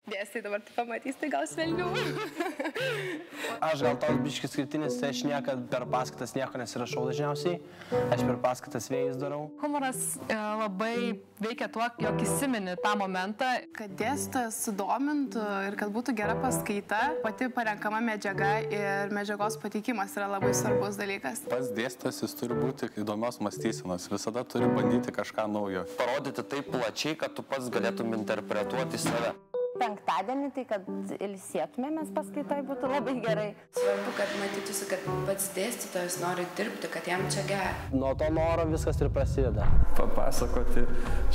Dėstai dabar tai pamatys, tai gal svelniau. Aš gal toks biškis skirtinis, tai aš niekad per paskaitas nieko nesirašau dažniausiai. Aš per paskaitas vėjus darau. Humoras labai veikia tuo, jog įsimeni tą momentą. Kad dėstytojas sudomintų ir kad būtų gera paskaita, pati parenkama medžiaga ir medžiagos pateikimas yra labai svarbus dalykas. Pats dėstytojas jis turi būti įdomios mąstysenos, visada turi bandyti kažką naujo. Parodyti taip plačiai, kad tu pats galėtum interpretuoti save. Penktadienį, tai kad ilsėtumėmės paskaitoj būtų labai gerai. Svarbu, kad matytųsi, kad pats dėstytojas nori dirbti, kad jam čia gera. Nuo to noro viskas ir prasideda. Papasakoti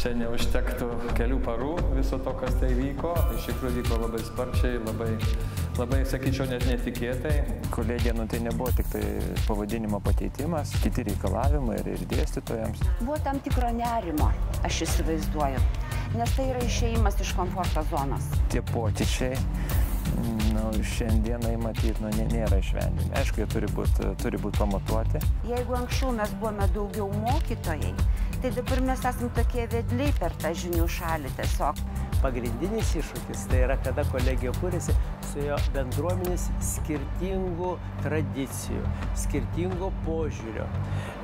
čia neužtektų kelių parų viso to, kas tai vyko. Iš tikrųjų vyko labai sparčiai, labai sakyčiau, net netikėtai. Kolegija, tai nebuvo tik tai pavadinimo pakeitimas, kiti reikalavimai ir dėstytojams. Buvo tam tikro nerimo, aš įsivaizduoju, nes tai yra išėjimas iš komforto zonos. Tie pokyčiai, šiandienai matyt, nėra išvengiami. Aišku, jie turi būt pamatuoti. Jeigu anksčiau mes buvome daugiau mokytojai, tai dabar mes esame tokie vedliai per tą žinių šalį tiesiog. Pagrindinis iššūkis tai yra, kada kolegija kūrėsi su jo bendruomenės skirtingų tradicijų, skirtingo požiūrio.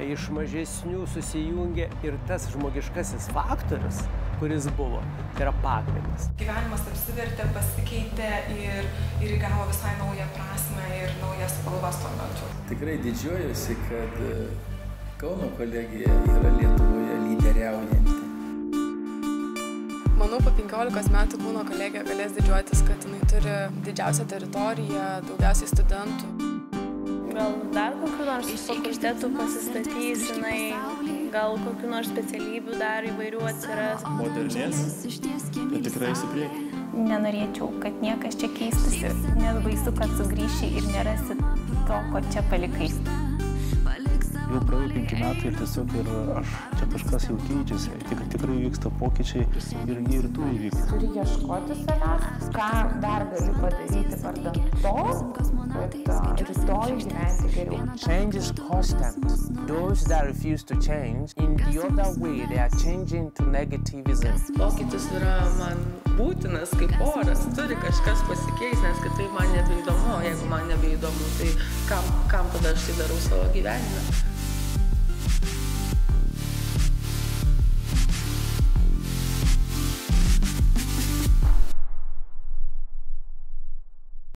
Iš mažesnių susijungia ir tas žmogiškasis faktorius, kuris buvo, tai yra pagrindas. Gyvenimas apsivertė, pasikeitė ir įgavo visai naują prasmę ir naujas spalvas tuo metu. Tikrai didžiuojuosi, kad Kauno kolegija yra Lietuvoje lyderiaujanti. Manau, po 15 metų Kauno kolegija galės didžiuotis, kad jinai turi didžiausią teritoriją, daugiausiai studentų. Gal dar kokiu nors fakultetų pasistatys, gal kokiu nors specialybių dar įvairių atsiras. Modernės, bet tikrai į priekį. Nenorėčiau, kad niekas čia keistųsi, nes baisu, kad sugrįši ir nerasi to, ko čia palikai. Jau praėjo 5 metai ir tiesiog čia kažkas jau keičiasi. Tikrai vyksta pokyčiai ir turi įvykti. Turi ieškoti savęs, ką dar gali padaryti vardan to, kad rytoj gyventi geriau. Change is constant. Those that refuse to change, in the other way, they are changing to negativism. Pokytis yra man būtinas kaip oras, turi kažkas pasikeis, nes kitaip man nebeįdomu. Jeigu man nebeįdomu, tai kam tada aš tai darau savo gyvenime?